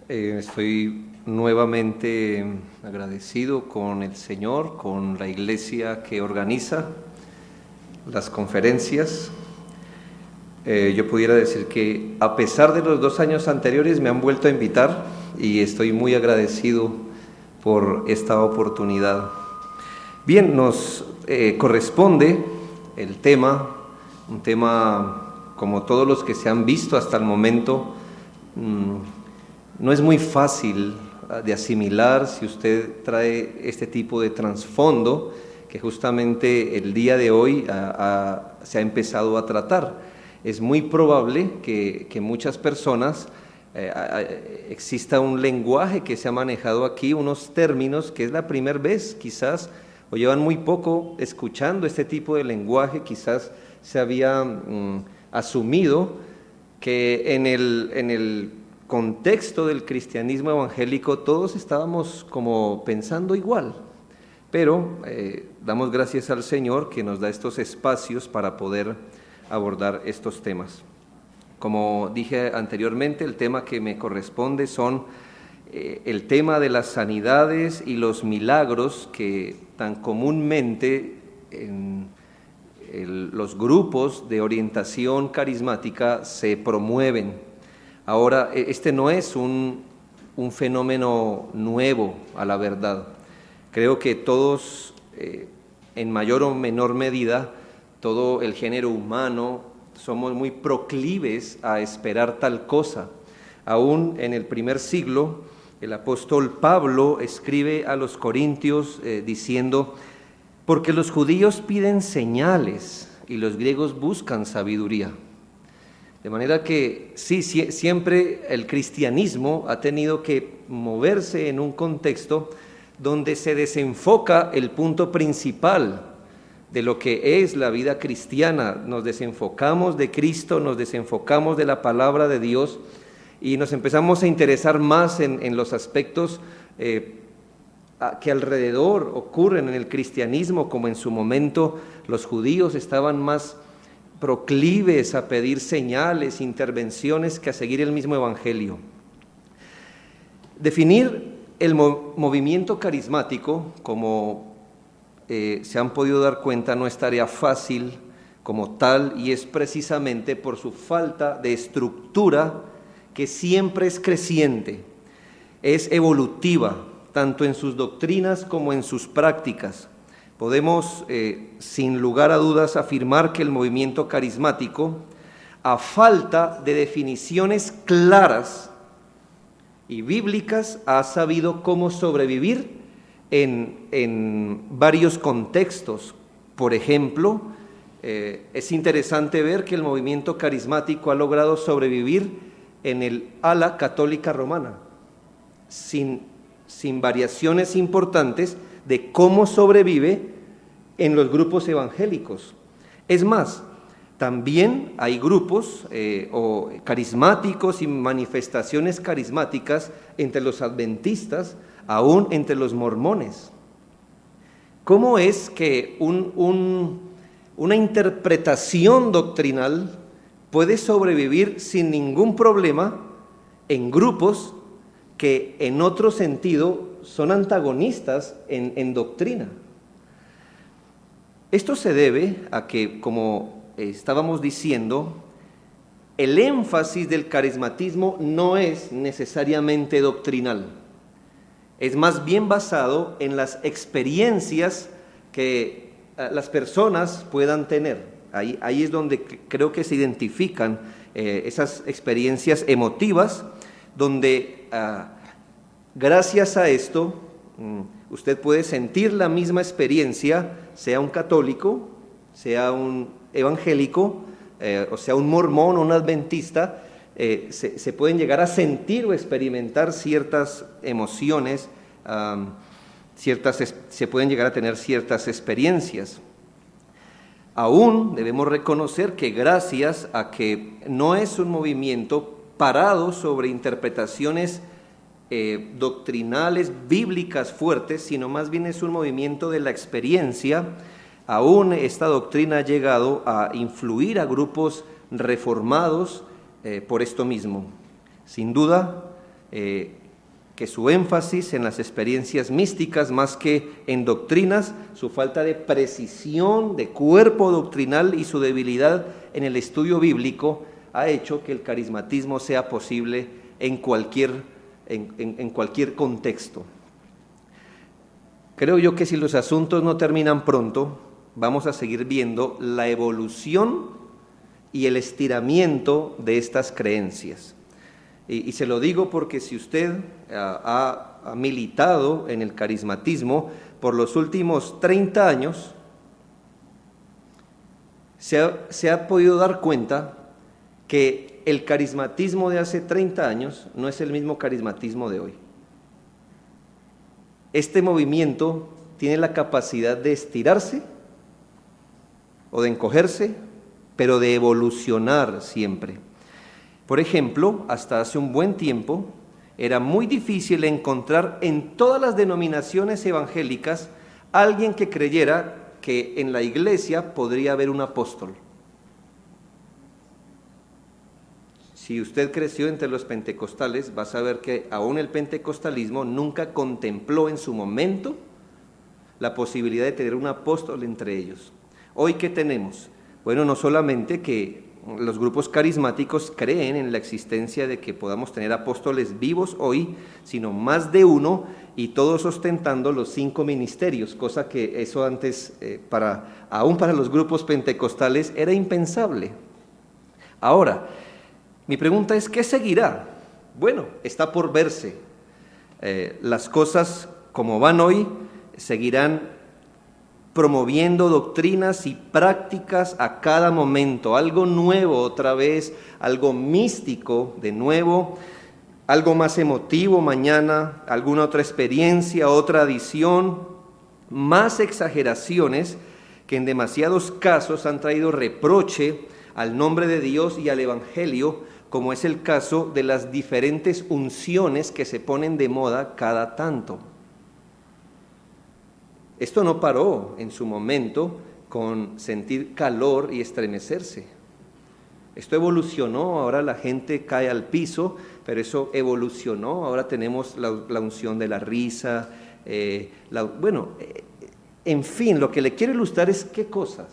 Estoy nuevamente agradecido con el Señor, con la iglesia que organiza las conferencias. Yo pudiera decir que a pesar de los 2 años anteriores me han vuelto a invitar y estoy muy agradecido por esta oportunidad. Bien, nos corresponde el tema, un tema como todos los que se han visto hasta el momento. No es muy fácil de asimilar si usted trae este tipo de trasfondo que justamente el día de hoy se ha empezado a tratar. Es muy probable que muchas personas, exista un lenguaje que se ha manejado aquí, unos términos que es la primera vez quizás, o llevan muy poco escuchando este tipo de lenguaje, quizás se había asumido que en el contexto del cristianismo evangélico todos estábamos como pensando igual, pero damos gracias al Señor que nos da estos espacios para poder abordar estos temas. Como dije anteriormente, el tema que me corresponde son el tema de las sanidades y los milagros que tan comúnmente en los grupos de orientación carismática se promueven. Ahora, este no es un fenómeno nuevo a la verdad. Creo que todos, en mayor o menor medida, todo el género humano, somos muy proclives a esperar tal cosa. Aún en el primer siglo, el apóstol Pablo escribe a los corintios diciendo: porque los judíos piden señales y los griegos buscan sabiduría. De manera que sí, siempre el cristianismo ha tenido que moverse en un contexto donde se desenfoca el punto principal de lo que es la vida cristiana. Nos desenfocamos de Cristo, nos desenfocamos de la palabra de Dios y nos empezamos a interesar más en los aspectos que alrededor ocurren en el cristianismo, como en su momento los judíos estaban más proclives a pedir señales, intervenciones, que a seguir el mismo evangelio. Definir el movimiento carismático, como se han podido dar cuenta, no es tarea fácil como tal, y es precisamente por su falta de estructura, que siempre es creciente, es evolutiva, tanto en sus doctrinas como en sus prácticas. Podemos, sin lugar a dudas, afirmar que el movimiento carismático, a falta de definiciones claras y bíblicas, ha sabido cómo sobrevivir en varios contextos. Por ejemplo, es interesante ver que el movimiento carismático ha logrado sobrevivir en el ala católica romana, sin variaciones importantes de cómo sobrevive en los grupos evangélicos. Es más, también hay grupos carismáticos y manifestaciones carismáticas entre los adventistas, aún entre los mormones. ¿Cómo es que una interpretación doctrinal puede sobrevivir sin ningún problema en grupos que en otro sentido son antagonistas en doctrina? Esto se debe a que, como estábamos diciendo, el énfasis del carismatismo no es necesariamente doctrinal, es más bien basado en las experiencias que las personas puedan tener. Ahí es donde creo que se identifican esas experiencias emotivas, donde gracias a esto usted puede sentir la misma experiencia, sea un católico, sea un evangélico, o sea un mormón o un adventista. Se pueden llegar a sentir o experimentar ciertas emociones, se pueden llegar a tener ciertas experiencias. Aún debemos reconocer que gracias a que no es un movimiento parado sobre interpretaciones doctrinales, bíblicas fuertes, sino más bien es un movimiento de la experiencia, aún esta doctrina ha llegado a influir a grupos reformados por esto mismo. Sin duda, que su énfasis en las experiencias místicas más que en doctrinas, su falta de precisión, de cuerpo doctrinal y su debilidad en el estudio bíblico ha hecho que el carismatismo sea posible en cualquier contexto. Creo yo que si los asuntos no terminan pronto, vamos a seguir viendo la evolución y el estiramiento de estas creencias. Y se lo digo porque si usted ha militado en el carismatismo por los últimos 30 años, se ha podido dar cuenta que el carismatismo de hace 30 años no es el mismo carismatismo de hoy. Este movimiento tiene la capacidad de estirarse o de encogerse, pero de evolucionar siempre. Por ejemplo, hasta hace un buen tiempo era muy difícil encontrar en todas las denominaciones evangélicas alguien que creyera que en la iglesia podría haber un apóstol. Si usted creció entre los pentecostales, va a saber que aún el pentecostalismo nunca contempló en su momento la posibilidad de tener un apóstol entre ellos. ¿Hoy qué tenemos? Bueno, no solamente que los grupos carismáticos creen en la existencia de que podamos tener apóstoles vivos hoy, sino más de uno, y todos ostentando los 5 ministerios, cosa que eso antes, aún para los grupos pentecostales, era impensable. Ahora, mi pregunta es, ¿qué seguirá? Bueno, está por verse. Las cosas como van hoy seguirán promoviendo doctrinas y prácticas a cada momento, algo nuevo otra vez, algo místico de nuevo, algo más emotivo mañana, alguna otra experiencia, otra adición, más exageraciones que en demasiados casos han traído reproche al nombre de Dios y al Evangelio, como es el caso de las diferentes unciones que se ponen de moda cada tanto. Esto no paró en su momento con sentir calor y estremecerse. Esto evolucionó, ahora la gente cae al piso, pero eso evolucionó, ahora tenemos la unción de la risa, en fin, lo que le quiero ilustrar es qué cosas.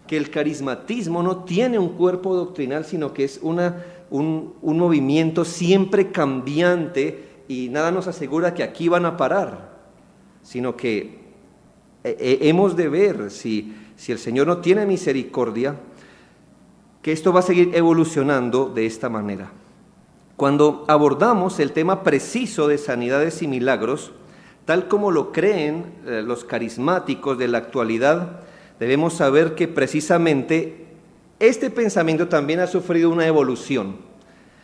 Que el carismatismo no tiene un cuerpo doctrinal, sino que es un movimiento siempre cambiante y nada nos asegura que aquí van a parar, sino que hemos de ver si el Señor no tiene misericordia, que esto va a seguir evolucionando de esta manera. Cuando abordamos el tema preciso de sanidades y milagros, tal como lo creen los carismáticos de la actualidad, debemos saber que precisamente este pensamiento también ha sufrido una evolución.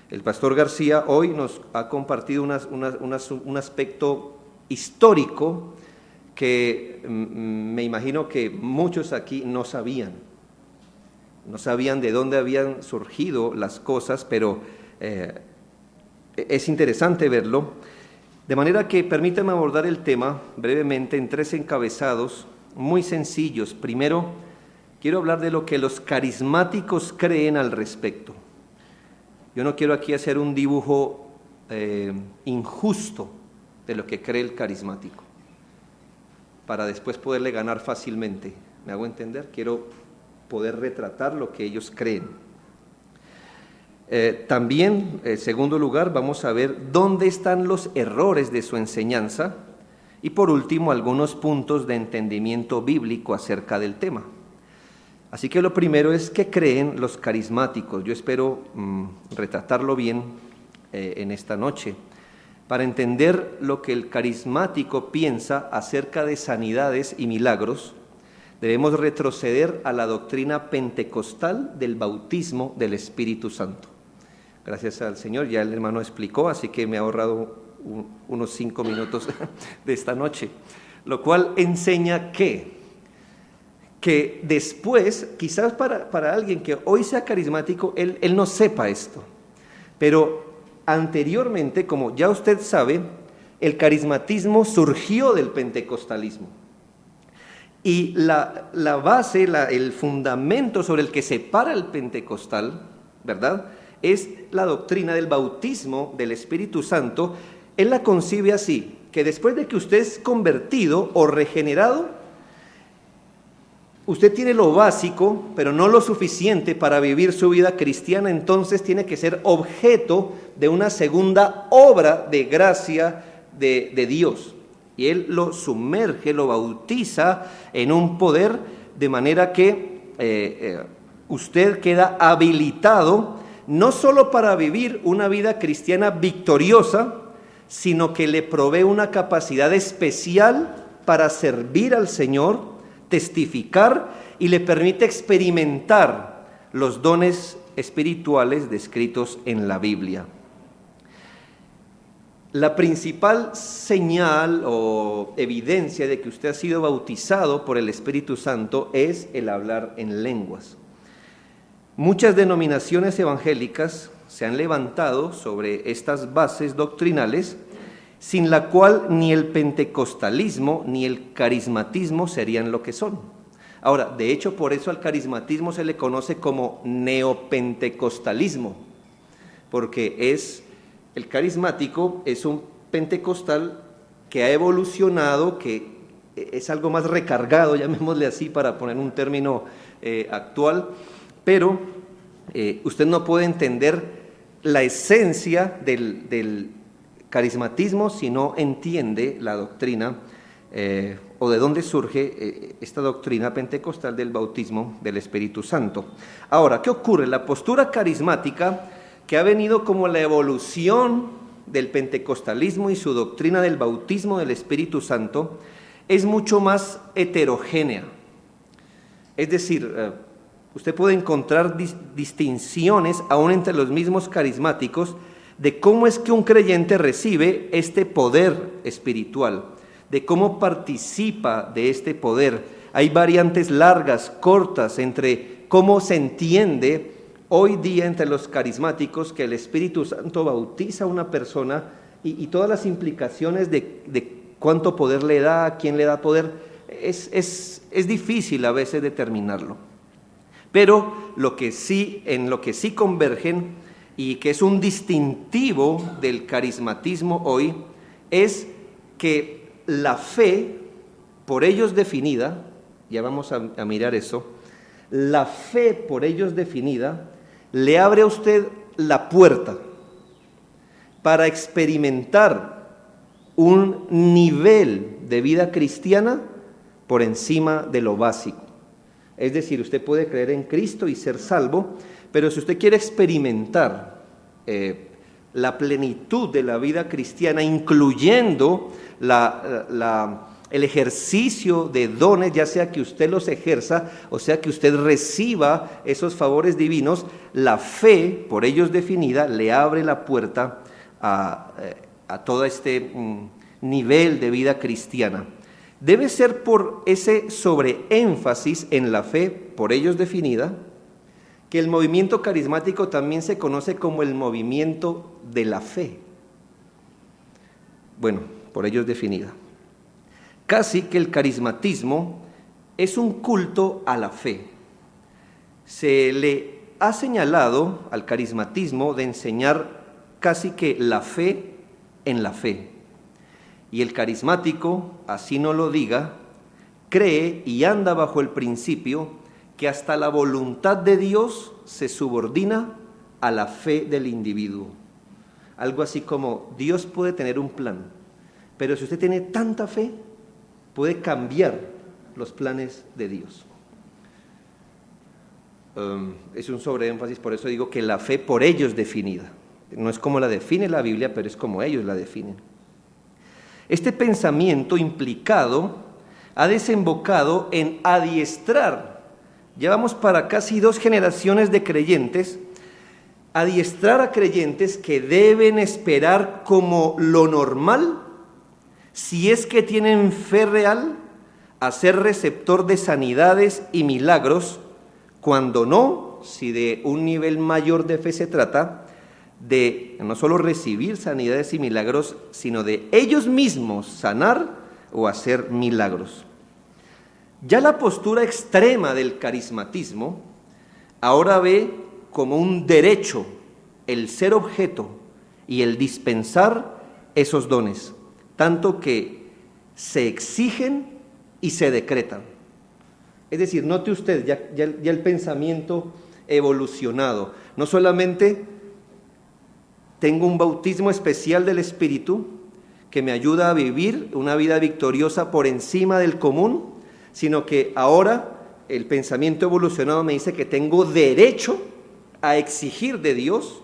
El pastor García hoy nos ha compartido un aspecto histórico que me imagino que muchos aquí no sabían de dónde habían surgido las cosas, pero es interesante verlo. De manera que permítame abordar el tema brevemente en 3 encabezados muy sencillos. Primero, quiero hablar de lo que los carismáticos creen al respecto. Yo no quiero aquí hacer un dibujo injusto de lo que cree el carismático, para después poderle ganar fácilmente. ¿Me hago entender? Quiero poder retratar lo que ellos creen. También, en segundo lugar, vamos a ver dónde están los errores de su enseñanza y, por último, algunos puntos de entendimiento bíblico acerca del tema. Así que lo primero es qué creen los carismáticos. Yo espero retratarlo bien en esta noche. Para entender lo que el carismático piensa acerca de sanidades y milagros, debemos retroceder a la doctrina pentecostal del bautismo del Espíritu Santo. Gracias al Señor, ya el hermano explicó, así que me ha ahorrado unos 5 minutos de esta noche, lo cual enseña que después, quizás para alguien que hoy sea carismático, él no sepa esto, pero anteriormente, como ya usted sabe, el carismatismo surgió del pentecostalismo. Y la base, el fundamento sobre el que se para el pentecostal, ¿verdad?, es la doctrina del bautismo del Espíritu Santo, él la concibe así, que después de que usted es convertido o regenerado, usted tiene lo básico, pero no lo suficiente para vivir su vida cristiana, entonces tiene que ser objeto de una segunda obra de gracia de Dios. Y Él lo sumerge, lo bautiza en un poder, de manera que usted queda habilitado no solo para vivir una vida cristiana victoriosa, sino que le provee una capacidad especial para servir al Señor, testificar, y le permite experimentar los dones espirituales descritos en la Biblia. La principal señal o evidencia de que usted ha sido bautizado por el Espíritu Santo es el hablar en lenguas. Muchas denominaciones evangélicas se han levantado sobre estas bases doctrinales, sin la cual ni el pentecostalismo ni el carismatismo serían lo que son. Ahora, de hecho, por eso al carismatismo se le conoce como neopentecostalismo, porque el carismático es un pentecostal que ha evolucionado, que es algo más recargado, llamémosle así para poner un término actual, pero usted no puede entender la esencia del carismatismo si no entiende la doctrina o de dónde surge esta doctrina pentecostal del bautismo del Espíritu Santo. Ahora, ¿qué ocurre? La postura carismática, que ha venido como la evolución del pentecostalismo y su doctrina del bautismo del Espíritu Santo, es mucho más heterogénea. Es decir, usted puede encontrar distinciones aún entre los mismos carismáticos de cómo es que un creyente recibe este poder espiritual, de cómo participa de este poder. Hay variantes largas, cortas, entre cómo se entiende hoy día entre los carismáticos que el Espíritu Santo bautiza a una persona y todas las implicaciones de cuánto poder le da, a quién le da poder. Es difícil a veces determinarlo. Pero en lo que sí convergen y que es un distintivo del carismatismo hoy es que la fe, por ellos definida, ya vamos a mirar eso, la fe por ellos definida le abre a usted la puerta para experimentar un nivel de vida cristiana por encima de lo básico. Es decir, usted puede creer en Cristo y ser salvo, pero si usted quiere experimentar la plenitud de la vida cristiana, incluyendo el ejercicio de dones, ya sea que usted los ejerza, o sea que usted reciba esos favores divinos, la fe, por ellos definida, le abre la puerta a todo este nivel de vida cristiana. Debe ser por ese sobreénfasis en la fe, por ellos definida, que el movimiento carismático también se conoce como el movimiento de la fe. Bueno, por ellos definida. Casi que el carismatismo es un culto a la fe. Se le ha señalado al carismatismo de enseñar casi que la fe en la fe. Y el carismático, así no lo diga, cree y anda bajo el principio que hasta la voluntad de Dios se subordina a la fe del individuo. Algo así como, Dios puede tener un plan, pero si usted tiene tanta fe, puede cambiar los planes de Dios. Es un sobreénfasis, por eso digo que la fe por ellos definida. No es como la define la Biblia, pero es como ellos la definen. Este pensamiento implicado ha desembocado en adiestrar. Llevamos para casi 2 generaciones de creyentes, adiestrar a creyentes que deben esperar como lo normal, si es que tienen fe real, a ser receptor de sanidades y milagros, cuando no, si de un nivel mayor de fe se trata, de no solo recibir sanidades y milagros, sino de ellos mismos sanar o hacer milagros. Ya la postura extrema del carismatismo ahora ve como un derecho el ser objeto y el dispensar esos dones, tanto que se exigen y se decretan. Es decir, note usted ya el pensamiento evolucionado. No solamente tengo un bautismo especial del Espíritu que me ayuda a vivir una vida victoriosa por encima del común, sino que ahora el pensamiento evolucionado me dice que tengo derecho a exigir de Dios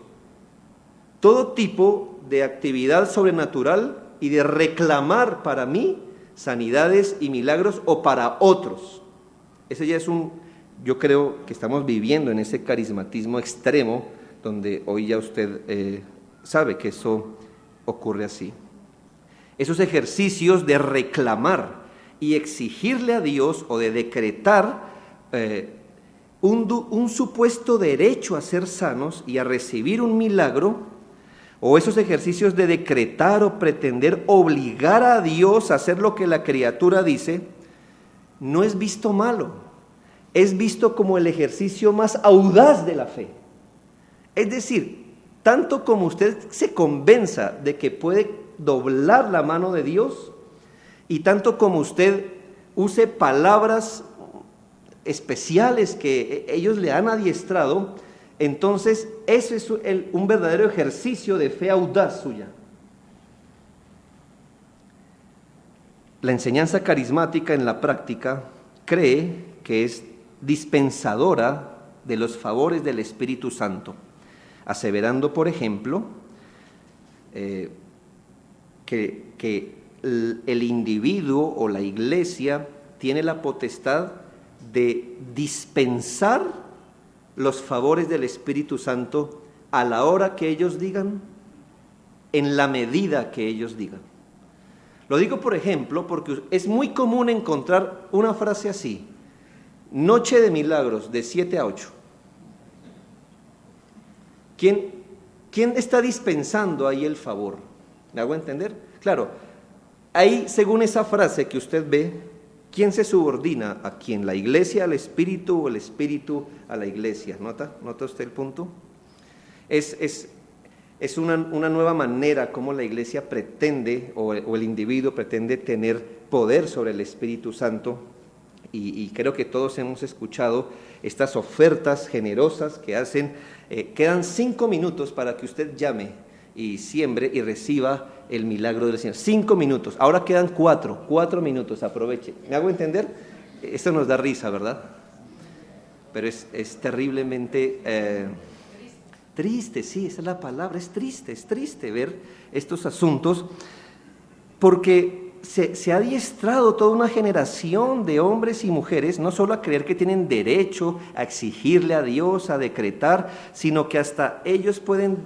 todo tipo de actividad sobrenatural y de reclamar para mí sanidades y milagros o para otros. Ese ya es yo creo que estamos viviendo en ese carismatismo extremo donde hoy ya usted sabe que eso ocurre así. Esos ejercicios de reclamar y exigirle a Dios o de decretar un supuesto derecho a ser sanos y a recibir un milagro, o esos ejercicios de decretar o pretender obligar a Dios a hacer lo que la criatura dice, no es visto malo, es visto como el ejercicio más audaz de la fe. Es decir, tanto como usted se convenza de que puede doblar la mano de Dios, y tanto como usted use palabras especiales que ellos le han adiestrado, entonces eso es un verdadero ejercicio de fe audaz suya. La enseñanza carismática en la práctica cree que es dispensadora de los favores del Espíritu Santo, aseverando, por ejemplo, que el individuo o la iglesia tiene la potestad de dispensar los favores del Espíritu Santo a la hora que ellos digan, en la medida que ellos digan. Lo digo, por ejemplo, porque es muy común encontrar una frase así: noche de milagros de 7 a 8. ¿Quién está dispensando ahí el favor? ¿Me hago entender? Claro, ahí, según esa frase que usted ve, ¿quién se subordina a quién? ¿La iglesia al Espíritu o el Espíritu a la iglesia? ¿Nota usted el punto? Es una nueva manera como la iglesia pretende, o el individuo pretende tener poder sobre el Espíritu Santo, y creo que todos hemos escuchado estas ofertas generosas que hacen. Quedan 5 minutos para que usted llame y siembre y reciba el milagro del Señor. 5 minutos, ahora quedan 4 minutos, aproveche. ¿Me hago entender? Esto nos da risa, ¿verdad? Pero es terriblemente triste, sí, esa es la palabra, es triste ver estos asuntos, porque se ha adiestrado toda una generación de hombres y mujeres, no solo a creer que tienen derecho a exigirle a Dios, a decretar, sino que hasta ellos pueden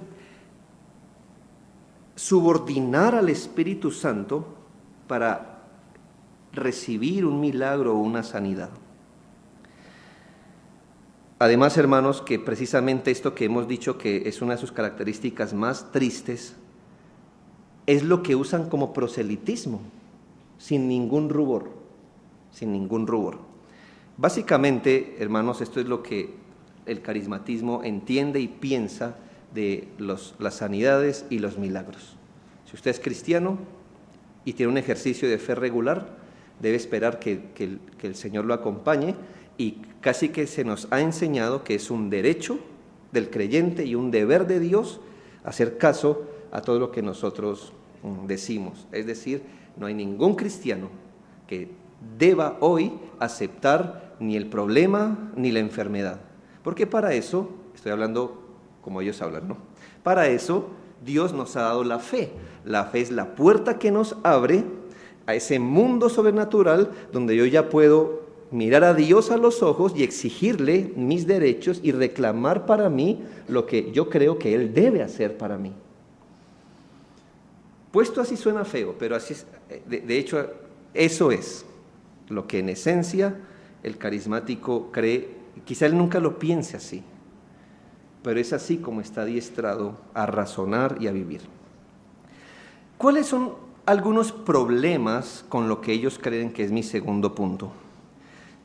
subordinar al Espíritu Santo para recibir un milagro o una sanidad. Además, hermanos, que precisamente esto que hemos dicho que es una de sus características más tristes, es lo que usan como proselitismo, sin ningún rubor. Básicamente, hermanos, esto es lo que el carismatismo entiende y piensa de las sanidades y los milagros. Si usted es cristiano y tiene un ejercicio de fe regular, debe esperar que el Señor lo acompañe, y casi que se nos ha enseñado que es un derecho del creyente y un deber de Dios hacer caso a todo lo que nosotros decimos. Es decir, no hay ningún cristiano que deba hoy aceptar ni el problema ni la enfermedad, porque para eso, estoy hablando como ellos hablan, ¿no? Para eso Dios nos ha dado la fe. La fe es la puerta que nos abre a ese mundo sobrenatural donde yo ya puedo mirar a Dios a los ojos y exigirle mis derechos y reclamar para mí lo que yo creo que Él debe hacer para mí. Puesto así suena feo, pero así es. De hecho, eso es lo que en esencia el carismático cree. Quizá él nunca lo piense así, pero es así como está adiestrado a razonar y a vivir. ¿Cuáles son algunos problemas con lo que ellos creen que es mi segundo punto?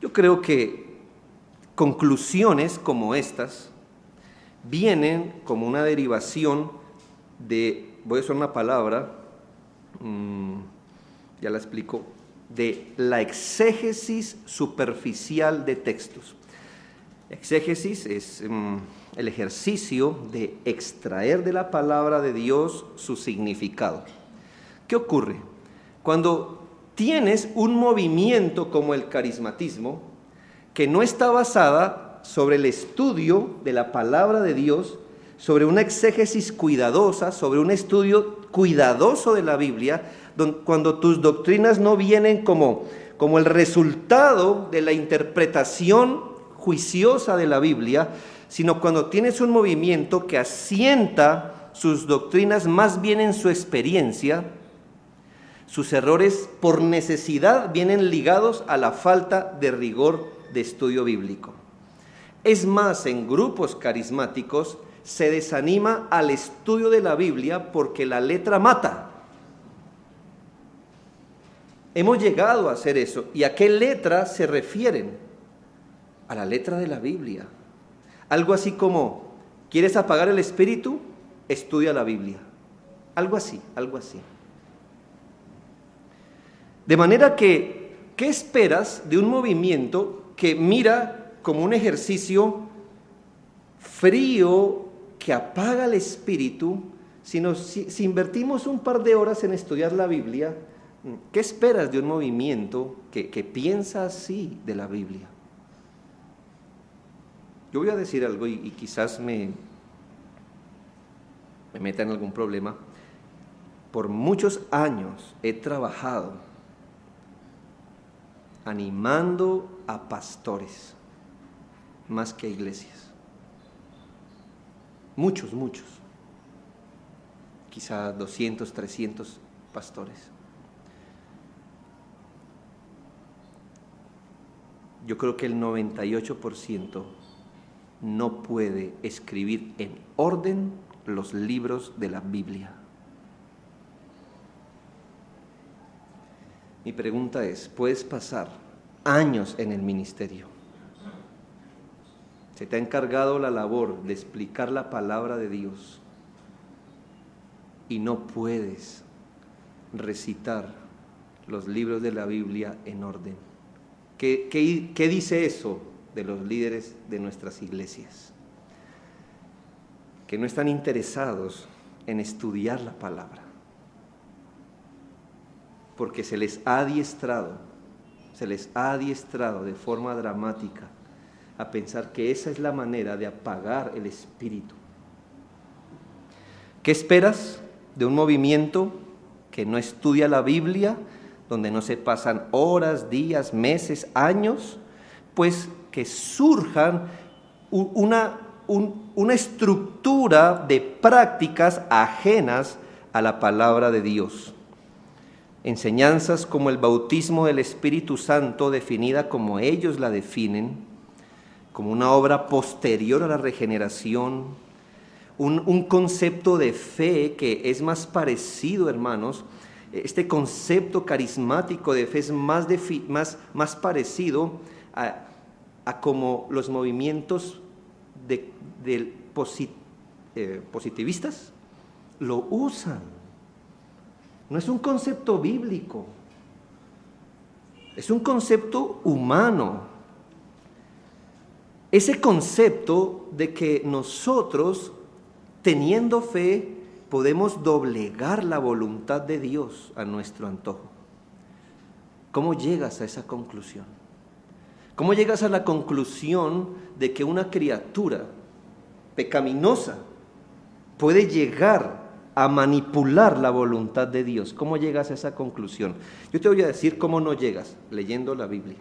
Yo creo que conclusiones como estas vienen como una derivación de, voy a usar una palabra, ya la explico, de la exégesis superficial de textos. Exégesis es el ejercicio de extraer de la palabra de Dios su significado. ¿Qué ocurre? Cuando tienes un movimiento como el carismatismo, que no está basada sobre el estudio de la palabra de Dios, sobre una exégesis cuidadosa, sobre un estudio cuidadoso de la Biblia, cuando tus doctrinas no vienen como el resultado de la interpretación juiciosa de la Biblia, sino cuando tienes un movimiento que asienta sus doctrinas más bien en su experiencia, sus errores por necesidad vienen ligados a la falta de rigor de estudio bíblico. Es más, en grupos carismáticos se desanima al estudio de la Biblia porque la letra mata. Hemos llegado a hacer eso. ¿Y a qué letra se refieren? A la letra de la Biblia. Algo así como, ¿quieres apagar el espíritu? Estudia la Biblia. Algo así, algo así. De manera que, ¿qué esperas de un movimiento que mira como un ejercicio frío que apaga el espíritu? Si invertimos un par de horas en estudiar la Biblia, ¿qué esperas de un movimiento que piensa así de la Biblia? Yo voy a decir algo y quizás me meta en algún problema. Por muchos años he trabajado animando a pastores más que a iglesias. Muchos. Quizá 200, 300 pastores. Yo creo que el 98% no puede escribir en orden los libros de la Biblia. Mi pregunta es, ¿puedes pasar años en el ministerio? Se te ha encargado la labor de explicar la palabra de Dios y no puedes recitar los libros de la Biblia en orden. ¿Qué dice eso de los líderes de nuestras iglesias? Que no están interesados en estudiar la palabra, porque se les ha adiestrado de forma dramática a pensar que esa es la manera de apagar el espíritu. ¿Qué esperas de un movimiento que no estudia la Biblia, donde no se pasan horas, días, meses, años? Pues que surjan una estructura de prácticas ajenas a la palabra de Dios. Enseñanzas como el bautismo del Espíritu Santo, definida como ellos la definen, como una obra posterior a la regeneración, un concepto de fe que es más parecido, hermanos, este concepto carismático de fe es más parecido a como los movimientos positivistas lo usan. No es un concepto bíblico, es un concepto humano. Ese concepto de que nosotros, teniendo fe, podemos doblegar la voluntad de Dios a nuestro antojo. ¿Cómo llegas a esa conclusión? ¿Cómo llegas a la conclusión de que una criatura pecaminosa puede llegar a manipular la voluntad de Dios? ¿Cómo llegas a esa conclusión? Yo te voy a decir cómo no llegas, leyendo la Biblia.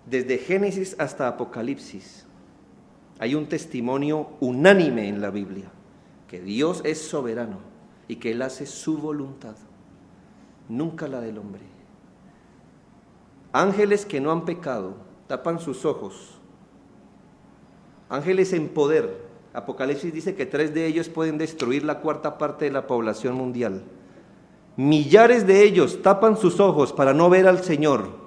Desde Génesis hasta Apocalipsis hay un testimonio unánime en la Biblia, que Dios es soberano y que Él hace su voluntad, nunca la del hombre. Ángeles que no han pecado tapan sus ojos. Ángeles en poder. Apocalipsis dice que 3 de ellos pueden destruir la 1/4 parte de la población mundial. Millares de ellos tapan sus ojos para no ver al Señor.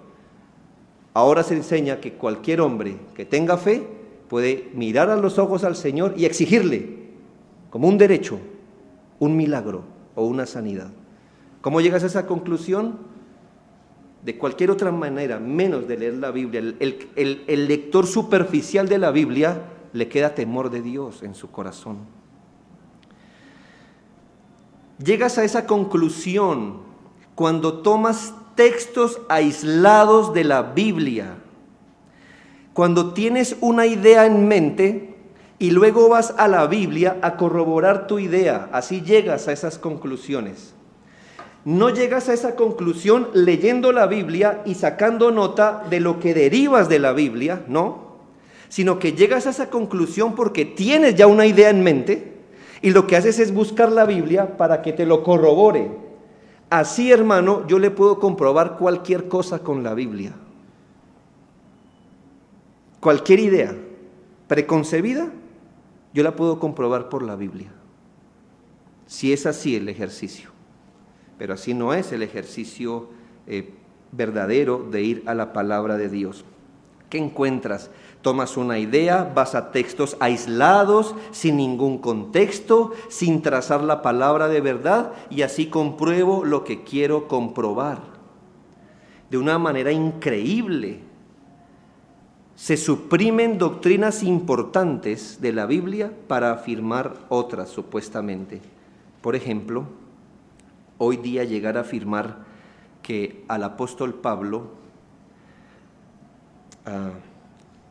Ahora se enseña que cualquier hombre que tenga fe puede mirar a los ojos al Señor y exigirle, como un derecho, un milagro o una sanidad. ¿Cómo llegas a esa conclusión? De cualquier otra manera, menos de leer la Biblia. El lector superficial de la Biblia le queda temor de Dios en su corazón. Llegas a esa conclusión cuando tomas textos aislados de la Biblia, cuando tienes una idea en mente y luego vas a la Biblia a corroborar tu idea. Así llegas a esas conclusiones. No llegas a esa conclusión leyendo la Biblia y sacando nota de lo que derivas de la Biblia, no, sino que llegas a esa conclusión porque tienes ya una idea en mente y lo que haces es buscar la Biblia para que te lo corrobore. Así, hermano, yo le puedo comprobar cualquier cosa con la Biblia. Cualquier idea preconcebida, yo la puedo comprobar por la Biblia. Si es así el ejercicio. Pero así no es el ejercicio verdadero de ir a la palabra de Dios. ¿Qué encuentras? Tomas una idea, vas a textos aislados, sin ningún contexto, sin trazar la palabra de verdad, y así compruebo lo que quiero comprobar. De una manera increíble, se suprimen doctrinas importantes de la Biblia para afirmar otras, supuestamente. Por ejemplo, hoy día llegar a afirmar que al apóstol Pablo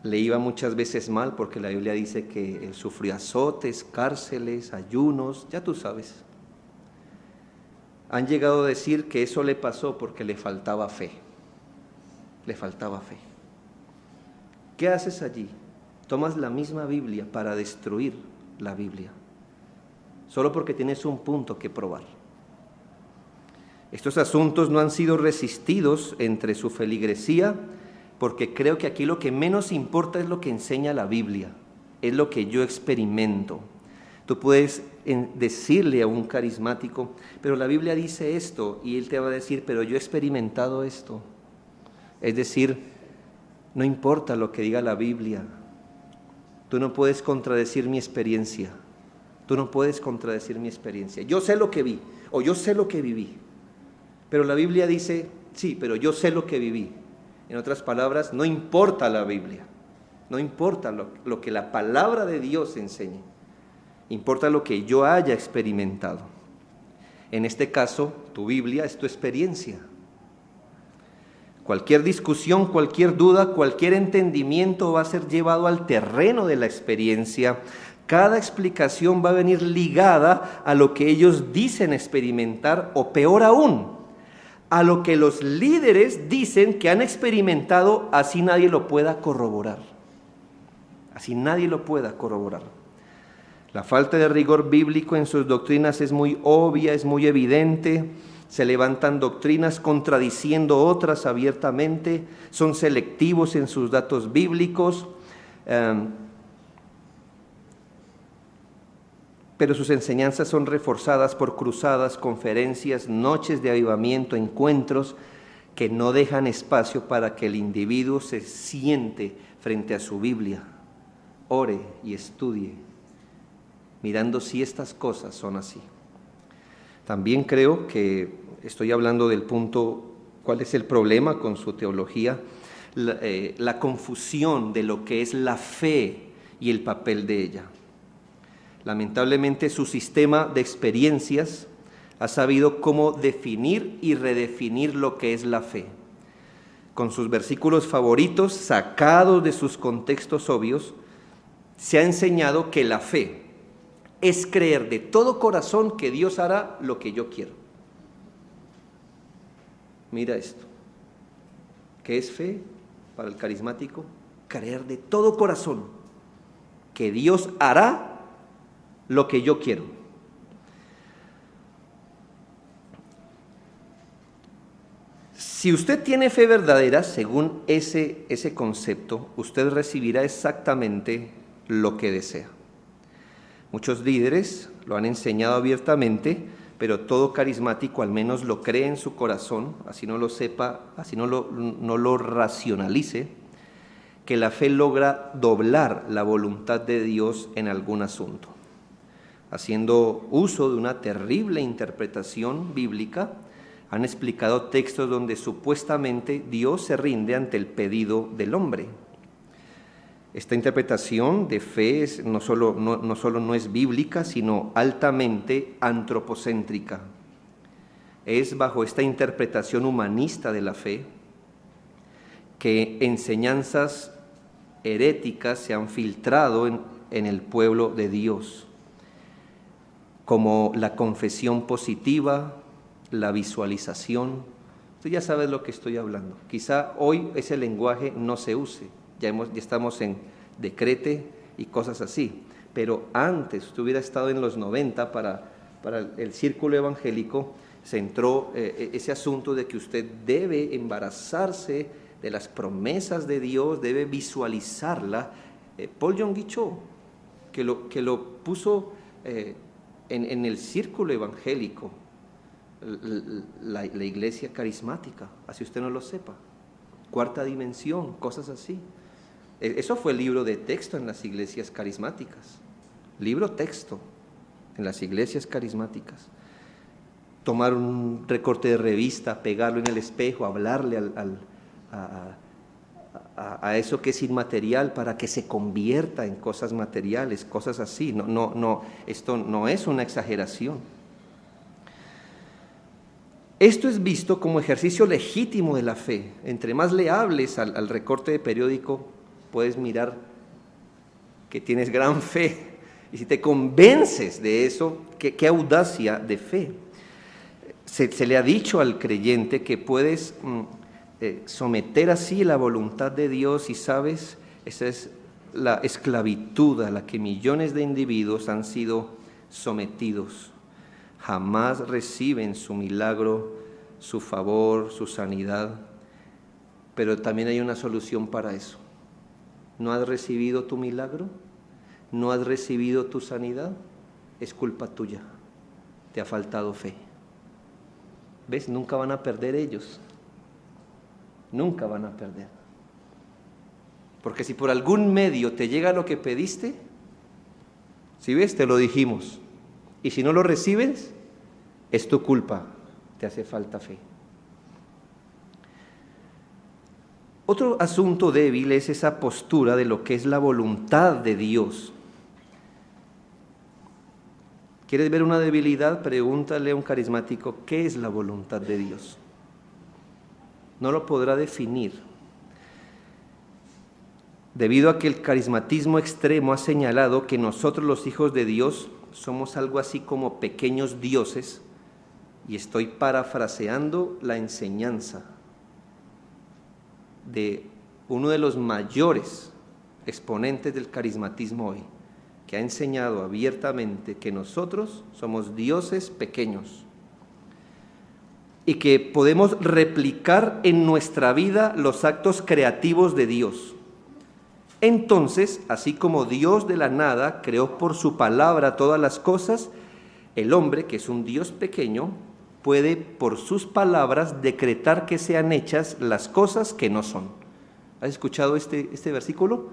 le iba muchas veces mal, porque la Biblia dice que él sufrió azotes, cárceles, ayunos, ya tú sabes. Han llegado a decir que eso le pasó porque le faltaba fe. Le faltaba fe. ¿Qué haces allí? Tomas la misma Biblia para destruir la Biblia, solo porque tienes un punto que probar. Estos asuntos no han sido resistidos entre su feligresía, porque creo que aquí lo que menos importa es lo que enseña la Biblia, es lo que yo experimento. Tú puedes decirle a un carismático, pero la Biblia dice esto, y él te va a decir, pero yo he experimentado esto. Es decir, no importa lo que diga la Biblia, tú no puedes contradecir mi experiencia, tú no puedes contradecir mi experiencia. Yo sé lo que vi, o yo sé lo que viví, pero la Biblia dice, sí, pero yo sé lo que viví. En otras palabras, no importa la Biblia, no importa lo que la palabra de Dios enseñe, importa lo que yo haya experimentado. En este caso, tu Biblia es tu experiencia. Cualquier discusión, cualquier duda, cualquier entendimiento va a ser llevado al terreno de la experiencia. Cada explicación va a venir ligada a lo que ellos dicen experimentar, o peor aún, a lo que los líderes dicen que han experimentado, así nadie lo pueda corroborar. Así nadie lo pueda corroborar. La falta de rigor bíblico en sus doctrinas es muy obvia, es muy evidente. Se levantan doctrinas contradiciendo otras abiertamente, son selectivos en sus datos bíblicos, pero sus enseñanzas son reforzadas por cruzadas, conferencias, noches de avivamiento, encuentros que no dejan espacio para que el individuo se siente frente a su Biblia, ore y estudie, mirando si estas cosas son así. También creo que estoy hablando del punto, ¿cuál es el problema con su teología? La confusión de lo que es la fe y el papel de ella. Lamentablemente su sistema de experiencias ha sabido cómo definir y redefinir lo que es la fe. Con sus versículos favoritos, sacados de sus contextos obvios, se ha enseñado que la fe es creer de todo corazón que Dios hará lo que yo quiero. Mira esto. ¿Qué es fe para el carismático? Creer de todo corazón que Dios hará lo que yo quiero. Si usted tiene fe verdadera, según ese concepto, usted recibirá exactamente lo que desea. Muchos líderes lo han enseñado abiertamente, pero todo carismático al menos lo cree en su corazón, así no lo sepa, así no lo racionalice, que la fe logra doblar la voluntad de Dios en algún asunto. haciendo uso de una terrible interpretación bíblica, han explicado textos donde supuestamente Dios se rinde ante el pedido del hombre. Esta interpretación de fe no solo no es bíblica, sino altamente antropocéntrica. Es bajo esta interpretación humanista de la fe que enseñanzas heréticas se han filtrado en el pueblo de Dios, como la confesión positiva, la visualización. Tú ya sabes lo que estoy hablando. Quizá hoy ese lenguaje no se use, ya estamos en decrete y cosas así, pero antes, usted hubiera estado en los 90 para el círculo evangélico, se entró ese asunto de que usted debe embarazarse de las promesas de Dios, debe visualizarla. Paul Yonggi Cho, que lo puso en el círculo evangélico, la iglesia carismática, así usted no lo sepa, cuarta dimensión, cosas así. Eso fue libro de texto en las iglesias carismáticas, libro texto en las iglesias carismáticas. Tomar un recorte de revista, pegarlo en el espejo, hablarle a eso que es inmaterial para que se convierta en cosas materiales, cosas así. No, esto no es una exageración. Esto es visto como ejercicio legítimo de la fe. Entre más le hables al recorte de periódico, puedes mirar que tienes gran fe. Y si te convences de eso, qué audacia de fe. Se le ha dicho al creyente que puedes someter así la voluntad de Dios, y sabes, esa es la esclavitud a la que millones de individuos han sido sometidos. Jamás reciben su milagro, su favor, su sanidad, pero también hay una solución para eso. ¿No has recibido tu milagro? ¿No has recibido tu sanidad? Es culpa tuya, te ha faltado fe. ¿Ves? Nunca van a perder ellos. Nunca van a perder. Porque si por algún medio te llega lo que pediste, si ves, te lo dijimos. Y si no lo recibes, es tu culpa, te hace falta fe. Otro asunto débil es esa postura de lo que es la voluntad de Dios. ¿Quieres ver una debilidad? Pregúntale a un carismático, ¿qué es la voluntad de Dios? No lo podrá definir. Debido a que el carismatismo extremo ha señalado que nosotros los hijos de Dios somos algo así como pequeños dioses, y estoy parafraseando la enseñanza de uno de los mayores exponentes del carismatismo hoy, que ha enseñado abiertamente que nosotros somos dioses pequeños y que podemos replicar en nuestra vida los actos creativos de Dios. Entonces, así como Dios de la nada creó por su palabra todas las cosas, el hombre, que es un Dios pequeño, puede por sus palabras decretar que sean hechas las cosas que no son. ¿Has escuchado este versículo?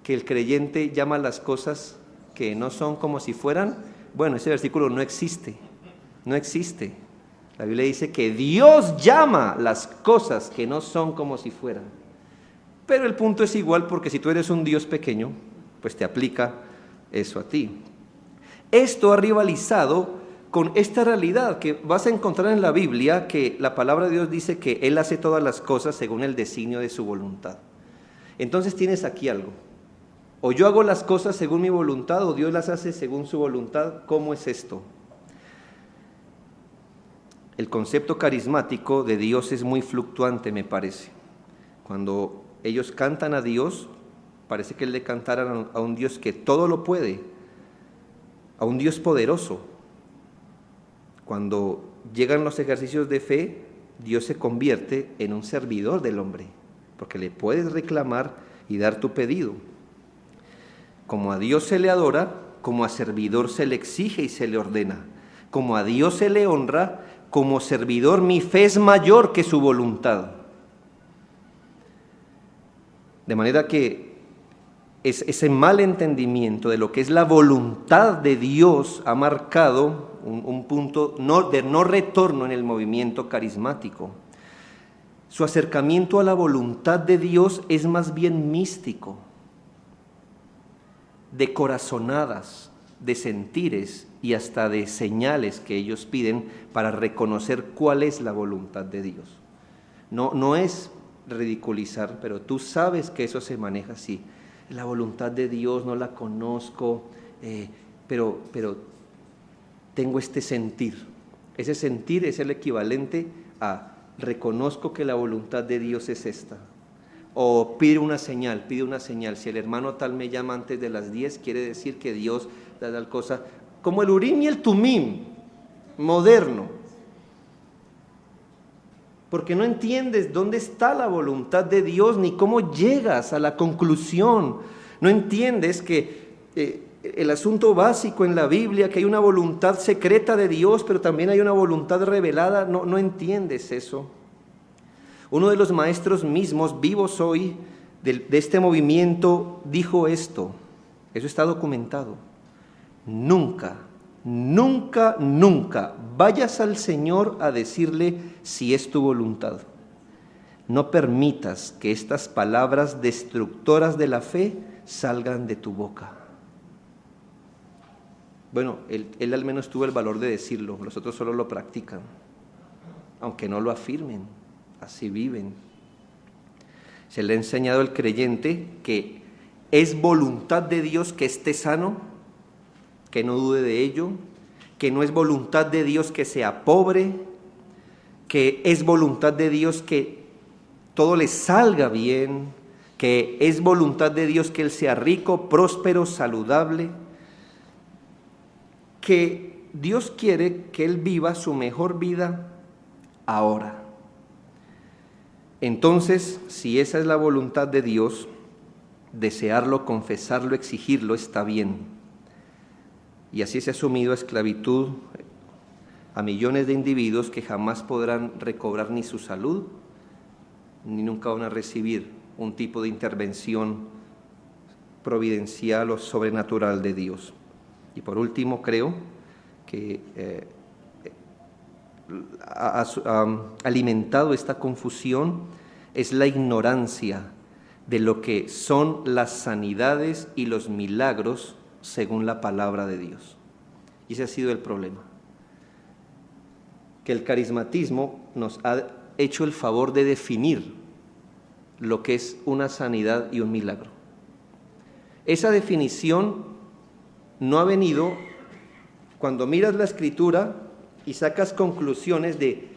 Que el creyente llama las cosas que no son como si fueran. Bueno, ese versículo no existe. No existe. La Biblia dice que Dios llama las cosas que no son como si fueran. Pero el punto es igual, porque si tú eres un Dios pequeño, pues te aplica eso a ti. Esto ha rivalizado con esta realidad que vas a encontrar en la Biblia, que la palabra de Dios dice que Él hace todas las cosas según el designio de su voluntad. Entonces tienes aquí algo. O yo hago las cosas según mi voluntad, o Dios las hace según su voluntad. ¿Cómo es esto? El concepto carismático de Dios es muy fluctuante, me parece. Cuando ellos cantan a Dios, parece que le cantaran a un Dios que todo lo puede, a un Dios poderoso. Cuando llegan los ejercicios de fe, Dios se convierte en un servidor del hombre, porque le puedes reclamar y dar tu pedido. Como a Dios se le adora, como a servidor se le exige y se le ordena. Como a Dios se le honra, como servidor mi fe es mayor que su voluntad. De manera que ese mal entendimiento de lo que es la voluntad de Dios ha marcado un punto de no retorno en el movimiento carismático. Su acercamiento a la voluntad de Dios es más bien místico, de corazonadas, de sentires y hasta de señales que ellos piden para reconocer cuál es la voluntad de Dios. No es ridiculizar, pero tú sabes que eso se maneja así. La voluntad de Dios no la conozco, pero tengo este sentir. Ese sentir es el equivalente a reconozco que la voluntad de Dios es esta. O pide una señal. Si el hermano tal me llama antes de las 10, quiere decir que Dios da tal cosa. Como el Urim y el Tumim, moderno. Porque no entiendes dónde está la voluntad de Dios, ni cómo llegas a la conclusión. No entiendes que el asunto básico en la Biblia, que hay una voluntad secreta de Dios, pero también hay una voluntad revelada, no entiendes eso. Uno de los maestros mismos, vivos hoy, de este movimiento, dijo esto, eso está documentado: nunca vayas al Señor a decirle si es tu voluntad. No permitas que estas palabras destructoras de la fe salgan de tu boca. Bueno, él al menos tuvo el valor de decirlo, los otros solo lo practican, aunque no lo afirmen, así viven. Se le ha enseñado al creyente que es voluntad de Dios que esté sano, que no dude de ello, que no es voluntad de Dios que sea pobre, que es voluntad de Dios que todo le salga bien, que es voluntad de Dios que él sea rico, próspero, saludable, que Dios quiere que él viva su mejor vida ahora. Entonces, si esa es la voluntad de Dios, desearlo, confesarlo, exigirlo, está bien. Y así se ha sumido a esclavitud a millones de individuos que jamás podrán recobrar ni su salud, ni nunca van a recibir un tipo de intervención providencial o sobrenatural de Dios. Y por último, creo que ha alimentado esta confusión es la ignorancia de lo que son las sanidades y los milagros según la palabra de Dios. Y ese ha sido el problema. Que el carismatismo nos ha hecho el favor de definir lo que es una sanidad y un milagro. Esa definición no ha venido cuando miras la Escritura y sacas conclusiones de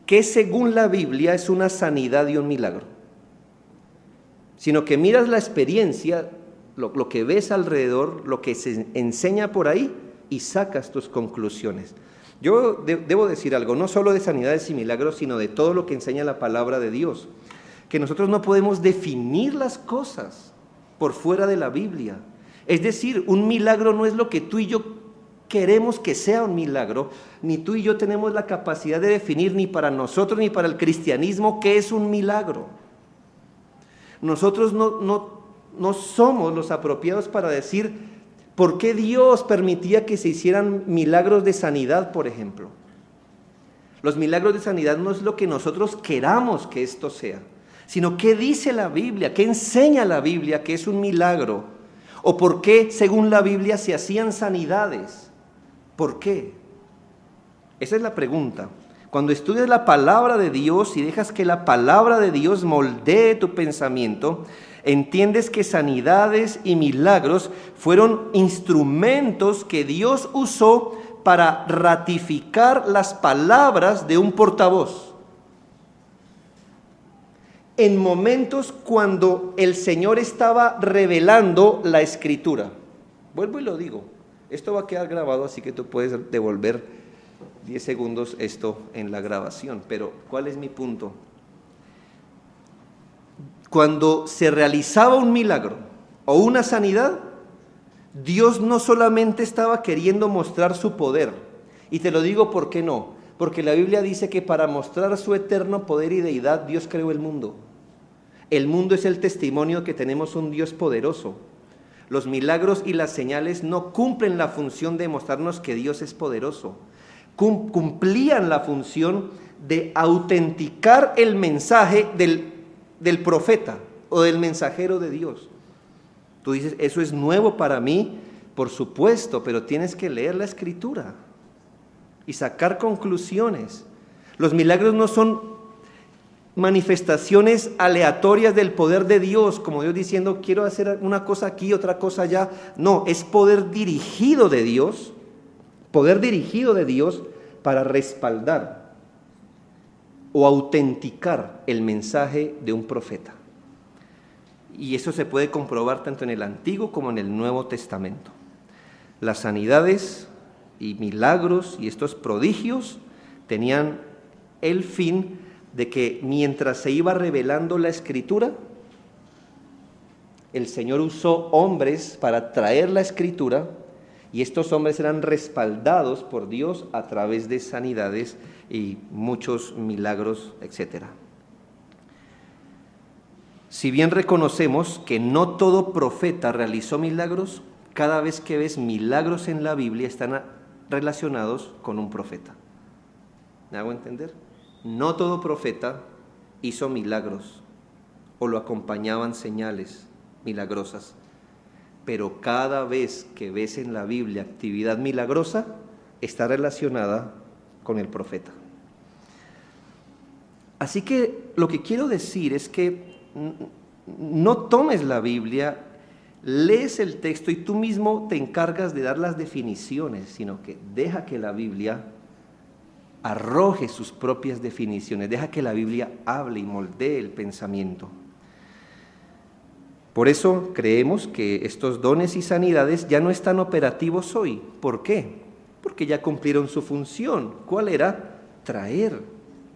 qué según la Biblia es una sanidad y un milagro, sino que miras la experiencia, lo que ves alrededor, lo que se enseña por ahí y sacas tus conclusiones. Yo debo decir algo, no solo de sanidades y milagros, sino de todo lo que enseña la palabra de Dios, que nosotros no podemos definir las cosas por fuera de la Biblia. Es decir, un milagro no es lo que tú y yo queremos que sea un milagro, ni tú y yo tenemos la capacidad de definir ni para nosotros ni para el cristianismo qué es un milagro. Nosotros no somos los apropiados para decir por qué Dios permitía que se hicieran milagros de sanidad, por ejemplo. Los milagros de sanidad no es lo que nosotros queramos que esto sea, sino qué dice la Biblia, qué enseña la Biblia que es un milagro, o por qué según la Biblia se hacían sanidades. ¿Por qué? Esa es la pregunta. Cuando estudias la palabra de Dios y dejas que la palabra de Dios moldee tu pensamiento, entiendes que sanidades y milagros fueron instrumentos que Dios usó para ratificar las palabras de un portavoz. En momentos cuando el Señor estaba revelando la Escritura. Vuelvo y lo digo. Esto va a quedar grabado, así que tú puedes devolver 10 segundos esto en la grabación. Pero, ¿cuál es mi punto? Cuando se realizaba un milagro o una sanidad, Dios no solamente estaba queriendo mostrar su poder. Y te lo digo, ¿por qué no? Porque la Biblia dice que para mostrar su eterno poder y deidad, Dios creó el mundo. El mundo es el testimonio que tenemos un Dios poderoso. Los milagros y las señales no cumplen la función de mostrarnos que Dios es poderoso. Cumplían la función de autenticar el mensaje del profeta o del mensajero de Dios. Tú dices, eso es nuevo para mí, por supuesto, pero tienes que leer la Escritura y sacar conclusiones. Los milagros no son manifestaciones aleatorias del poder de Dios, como Dios diciendo, quiero hacer una cosa aquí, otra cosa allá. No, es poder dirigido de Dios para respaldar o autenticar el mensaje de un profeta. Y eso se puede comprobar tanto en el Antiguo como en el Nuevo Testamento. Las sanidades y milagros y estos prodigios tenían el fin de que mientras se iba revelando la Escritura, el Señor usó hombres para traer la Escritura, y estos hombres eran respaldados por Dios a través de sanidades y muchos milagros, etc. Si bien reconocemos que no todo profeta realizó milagros, cada vez que ves milagros en la Biblia están relacionados con un profeta. ¿Me hago entender? No todo profeta hizo milagros o lo acompañaban señales milagrosas, pero cada vez que ves en la Biblia actividad milagrosa, está relacionada con el profeta. Así que lo que quiero decir es que no tomes la Biblia, lees el texto y tú mismo te encargas de dar las definiciones, sino que deja que la Biblia arroje sus propias definiciones, deja que la Biblia hable y moldee el pensamiento. Por eso creemos que estos dones y sanidades ya no están operativos hoy. ¿Por qué? Porque ya cumplieron su función. ¿Cuál era? Traer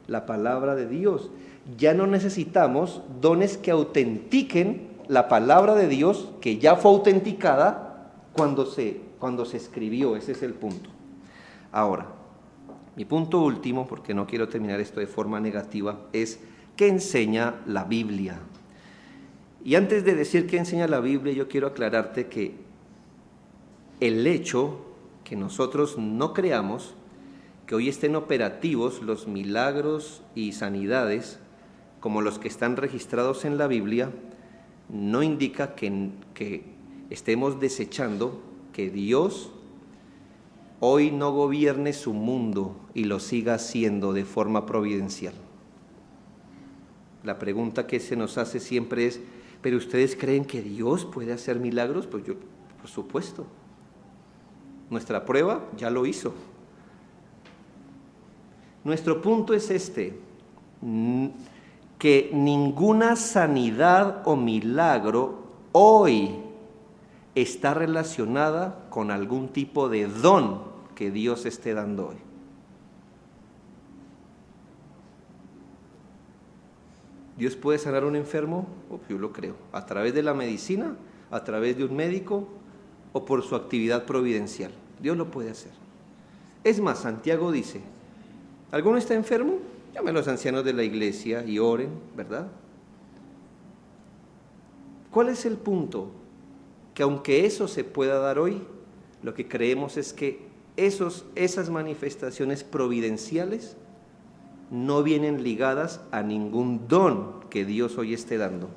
la palabra de Dios. Ya no necesitamos dones que autentiquen la palabra de Dios, que ya fue autenticada cuando se escribió. Ese es el punto. Ahora, mi punto último, porque no quiero terminar esto de forma negativa, es ¿qué enseña la Biblia? Y antes de decir qué enseña la Biblia, yo quiero aclararte que el hecho que nosotros no creamos que hoy estén operativos los milagros y sanidades como los que están registrados en la Biblia, no indica que estemos desechando que Dios hoy no gobierne su mundo y lo siga haciendo de forma providencial. La pregunta que se nos hace siempre es, ¿pero ustedes creen que Dios puede hacer milagros? Pues yo, por supuesto. Nuestra prueba ya lo hizo. Nuestro punto es este, que ninguna sanidad o milagro hoy está relacionada con algún tipo de don que Dios esté dando hoy. ¿Dios puede sanar a un enfermo? Yo lo creo. ¿A través de la medicina? ¿A través de un médico? ¿O por su actividad providencial? Dios lo puede hacer. Es más, Santiago dice, ¿alguno está enfermo? Llame a los ancianos de la iglesia y oren, ¿verdad? ¿Cuál es el punto? Que aunque eso se pueda dar hoy, lo que creemos es que esas manifestaciones providenciales no vienen ligadas a ningún don que Dios hoy esté dando.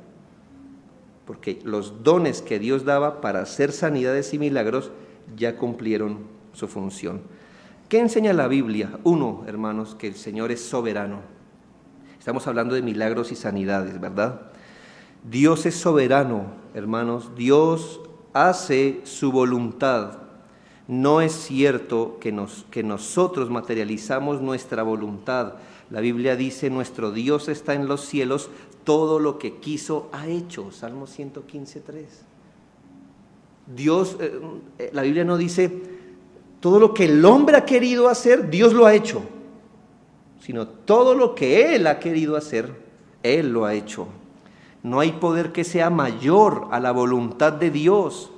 Porque los dones que Dios daba para hacer sanidades y milagros ya cumplieron su función. ¿Qué enseña la Biblia? Uno, hermanos, que el Señor es soberano. Estamos hablando de milagros y sanidades, ¿verdad? Dios es soberano, hermanos. Dios hace su voluntad. No es cierto que nosotros materializamos nuestra voluntad. La Biblia dice, nuestro Dios está en los cielos, todo lo que quiso ha hecho. Salmo 115:3. Dios, la Biblia no dice, todo lo que el hombre ha querido hacer, Dios lo ha hecho. Sino todo lo que Él ha querido hacer, Él lo ha hecho. No hay poder que sea mayor a la voluntad de Dios.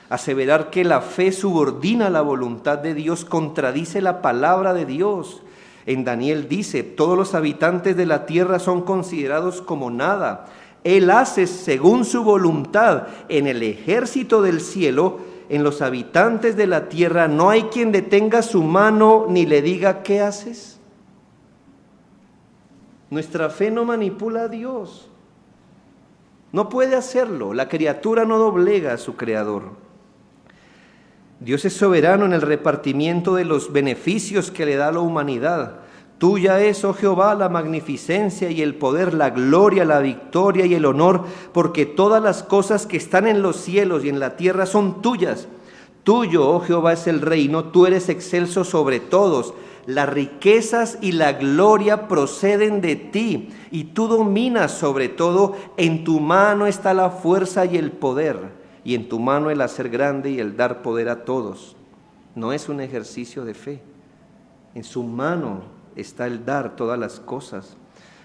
Aseverar que la fe subordina la voluntad de Dios contradice la palabra de Dios. En Daniel dice, todos los habitantes de la tierra son considerados como nada. Él hace según su voluntad en el ejército del cielo, en los habitantes de la tierra. No hay quien detenga su mano ni le diga, ¿qué haces? Nuestra fe no manipula a Dios. No puede hacerlo. La criatura no doblega a su creador. Dios es soberano en el repartimiento de los beneficios que le da a la humanidad. Tuya es, oh Jehová, la magnificencia y el poder, la gloria, la victoria y el honor, porque todas las cosas que están en los cielos y en la tierra son tuyas. Tuyo, oh Jehová, es el reino, tú eres excelso sobre todos. Las riquezas y la gloria proceden de ti, y tú dominas sobre todo. En tu mano está la fuerza y el poder, y en tu mano el hacer grande y el dar poder a todos. No es un ejercicio de fe. En su mano está el dar todas las cosas.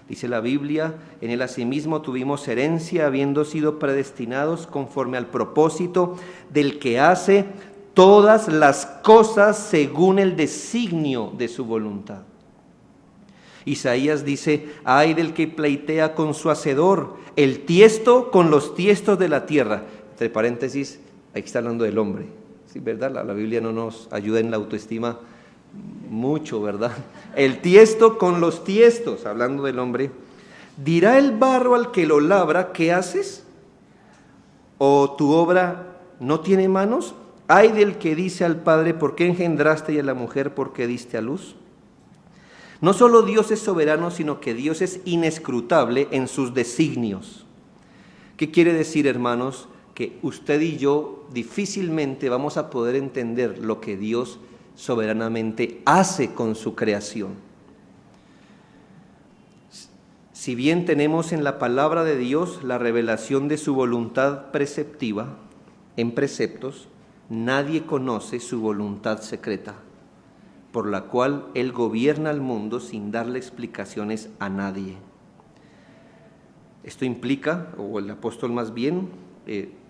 Dice la Biblia, en él asimismo tuvimos herencia, habiendo sido predestinados conforme al propósito del que hace todas las cosas según el designio de su voluntad. Isaías dice, ay del que pleitea con su hacedor, el tiesto con los tiestos de la tierra. Entre paréntesis, ahí está hablando del hombre. Sí, ¿verdad? La Biblia no nos ayuda en la autoestima mucho, ¿verdad? El tiesto con los tiestos, hablando del hombre. ¿Dirá el barro al que lo labra, qué haces? ¿O tu obra no tiene manos? Ay del que dice al padre, ¿por qué engendraste? Y a la mujer, ¿por qué diste a luz? No solo Dios es soberano, sino que Dios es inescrutable en sus designios. ¿Qué quiere decir, hermanos? Que usted y yo difícilmente vamos a poder entender lo que Dios soberanamente hace con su creación. Si bien tenemos en la palabra de Dios la revelación de su voluntad preceptiva, en preceptos, nadie conoce su voluntad secreta, por la cual Él gobierna el mundo sin darle explicaciones a nadie. Esto implica, o el apóstol más bien,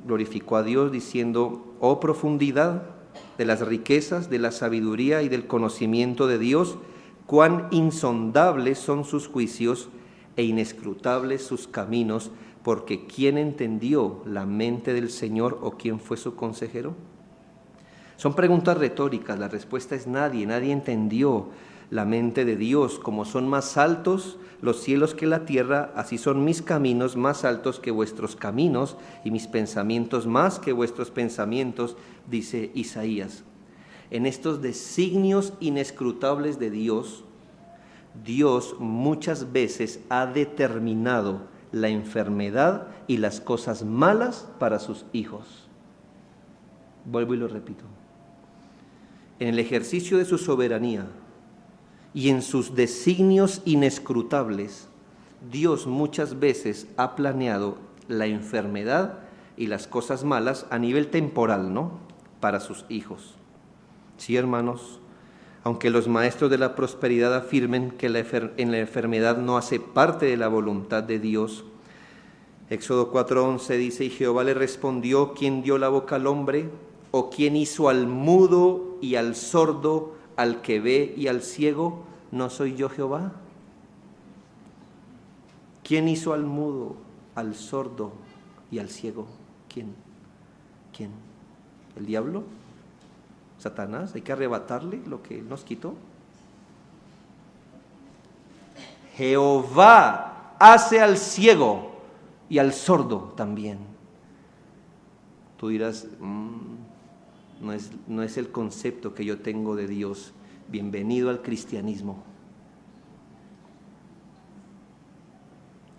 glorificó a Dios diciendo, oh profundidad de las riquezas, de la sabiduría y del conocimiento de Dios, cuán insondables son sus juicios e inescrutables sus caminos, porque ¿quién entendió la mente del Señor o quién fue su consejero? Son preguntas retóricas, la respuesta es nadie. Nadie entendió la mente de Dios. Como son más altos los cielos que la tierra, así son mis caminos más altos que vuestros caminos y mis pensamientos más que vuestros pensamientos, dice Isaías. En estos designios inescrutables de Dios, Dios muchas veces ha determinado la enfermedad y las cosas malas para sus hijos. Vuelvo y lo repito. En el ejercicio de su soberanía y en sus designios inescrutables, Dios muchas veces ha planeado la enfermedad y las cosas malas a nivel temporal, ¿no? Para sus hijos. Sí, hermanos, aunque los maestros de la prosperidad afirmen que en la enfermedad no hace parte de la voluntad de Dios, Éxodo 4:11 dice, y Jehová le respondió, ¿quién dio la boca al hombre? ¿O quién hizo al mudo y al sordo, al que ve y al ciego? ¿No soy yo Jehová? ¿Quién hizo al mudo, al sordo y al ciego? ¿Quién? ¿El diablo? ¿Satanás? ¿Hay que arrebatarle lo que él nos quitó? Jehová hace al ciego y al sordo también. Tú dirás, no es el concepto que yo tengo de Dios. Bienvenido al cristianismo.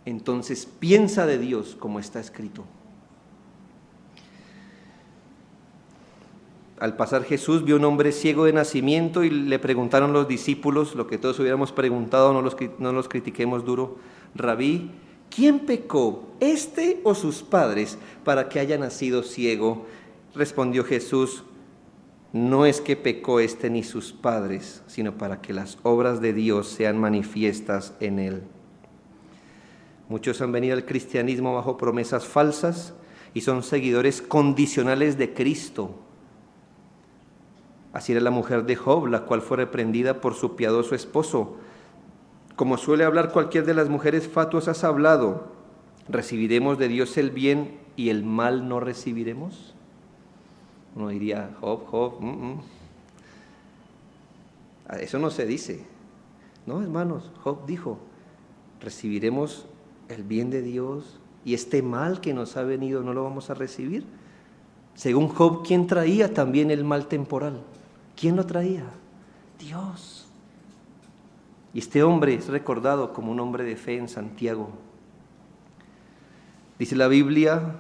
Entonces piensa de Dios como está escrito. Al pasar Jesús vio un hombre ciego de nacimiento y le preguntaron los discípulos, lo que todos hubiéramos preguntado, no los critiquemos duro, Rabí, ¿quién pecó, este o sus padres, para que haya nacido ciego? Respondió Jesús, no es que pecó este ni sus padres, sino para que las obras de Dios sean manifiestas en él. Muchos han venido al cristianismo bajo promesas falsas y son seguidores condicionales de Cristo. Así era la mujer de Job, la cual fue reprendida por su piadoso esposo. Como suele hablar cualquier de las mujeres fatuas, has hablado. ¿recibiremos de Dios el bien y el mal no recibiremos? Uno diría, Job, Eso no se dice. No, hermanos, Job dijo, ¿recibiremos el bien de Dios y este mal que nos ha venido no lo vamos a recibir? Según Job, ¿quién traía también el mal temporal? ¿Quién lo traía? Dios. Y este hombre es recordado como un hombre de fe en Santiago. Dice la Biblia,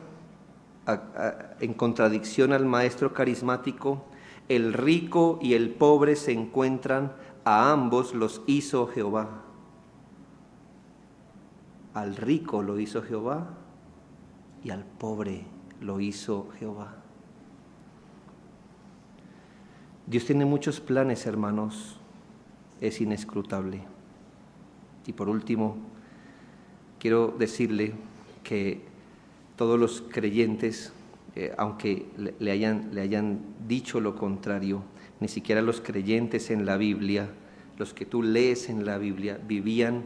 en contradicción al maestro carismático, el rico y el pobre se encuentran, a ambos los hizo Jehová. Al rico lo hizo Jehová y al pobre lo hizo Jehová. Dios tiene muchos planes, hermanos, es inescrutable. Y por último, quiero decirle que todos los creyentes, aunque le hayan dicho lo contrario, ni siquiera los creyentes en la Biblia, los que tú lees en la Biblia, vivían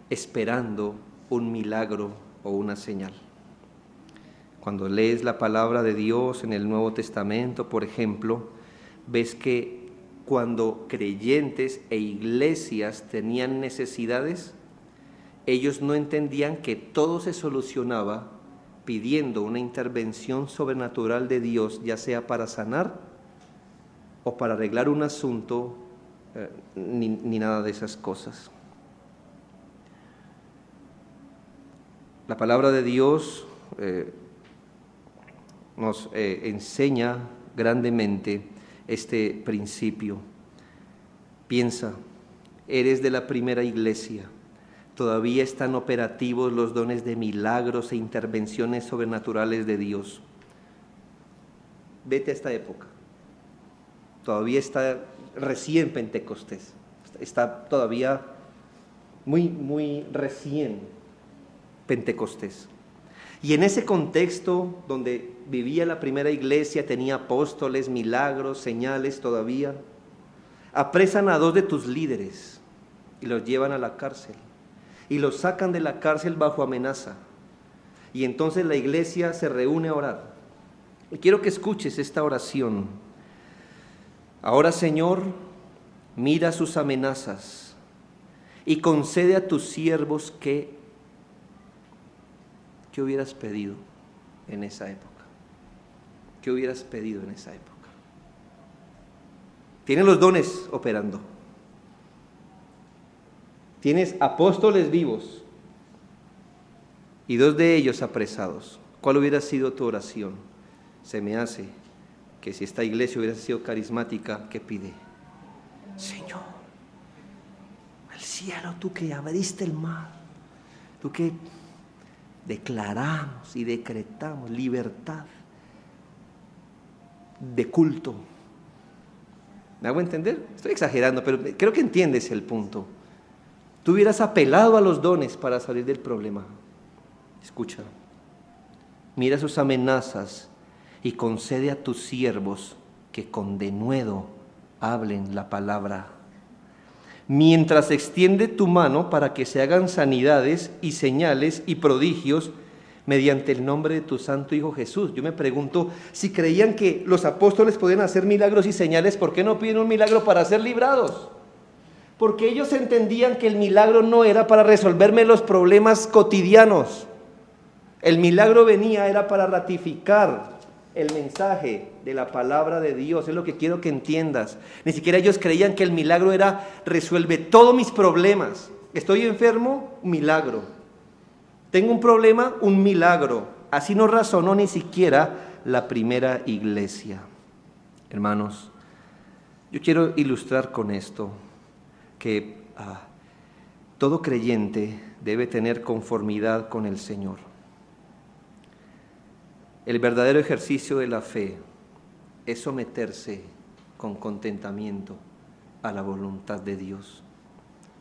esperando un milagro o una señal. Cuando lees la palabra de Dios en el Nuevo Testamento, por ejemplo, ves que cuando creyentes e iglesias tenían necesidades, ellos no entendían que todo se solucionaba pidiendo una intervención sobrenatural de Dios, ya sea para sanar o para arreglar un asunto, ni nada de esas cosas. La palabra de Dios nos enseña grandemente este principio. Piensa, eres de la primera iglesia, todavía están operativos los dones de milagros e intervenciones sobrenaturales de Dios. Vete a esta época, todavía está recién Pentecostés, está todavía muy recién Pentecostés. Y en ese contexto donde vivía la primera iglesia, tenía apóstoles, milagros, señales todavía, apresan a 2 de tus líderes y los llevan a la cárcel. Y los sacan de la cárcel bajo amenaza. Y entonces la iglesia se reúne a orar. Y quiero que escuches esta oración. Ahora, Señor, mira sus amenazas y concede a tus siervos que... ¿Qué hubieras pedido en esa época? ¿Qué hubieras pedido en esa época? Tienes los dones operando. Tienes apóstoles vivos y 2 de ellos apresados. ¿Cuál hubiera sido tu oración? Se me hace que si esta iglesia hubiera sido carismática, ¿qué pide? Señor, al cielo, tú que abriste el mar, tú que declaramos y decretamos libertad de culto. ¿Me hago entender? Estoy exagerando, pero creo que entiendes el punto. Tú hubieras apelado a los dones para salir del problema. Escucha, mira sus amenazas y concede a tus siervos que con denuedo hablen la palabra. Mientras extiende tu mano para que se hagan sanidades y señales y prodigios mediante el nombre de tu santo Hijo Jesús. Yo me pregunto, si creían que los apóstoles podían hacer milagros y señales, ¿por qué no piden un milagro para ser librados? Porque ellos entendían que el milagro no era para resolverme los problemas cotidianos. El milagro era para ratificar el mensaje de la palabra de Dios. Es lo que quiero que entiendas. Ni siquiera ellos creían que el milagro era resuelve todos mis problemas. Estoy enfermo, un milagro. Tengo un problema, un milagro. Así no razonó ni siquiera la primera iglesia. Hermanos, yo quiero ilustrar con esto que todo creyente debe tener conformidad con el Señor. El verdadero ejercicio de la fe es someterse con contentamiento a la voluntad de Dios.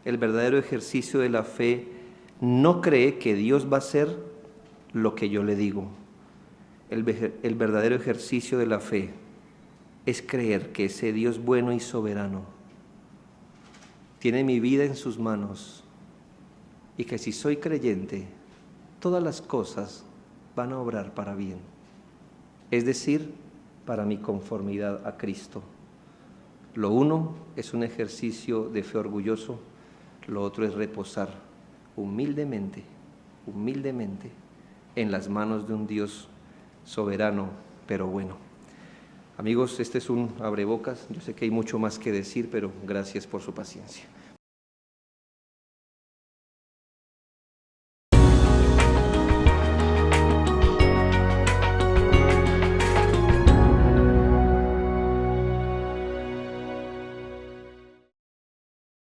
El verdadero ejercicio de la fe no cree que Dios va a hacer lo que yo le digo. El verdadero ejercicio de la fe es creer que ese Dios bueno y soberano tiene mi vida en sus manos y que si soy creyente todas las cosas van a obrar para bien, es decir, para mi conformidad a Cristo. Lo uno es un ejercicio de fe orgulloso, lo otro es reposar humildemente en las manos de un Dios soberano, pero bueno. Amigos, este es un abrebocas. Yo sé que hay mucho más que decir, pero gracias por su paciencia.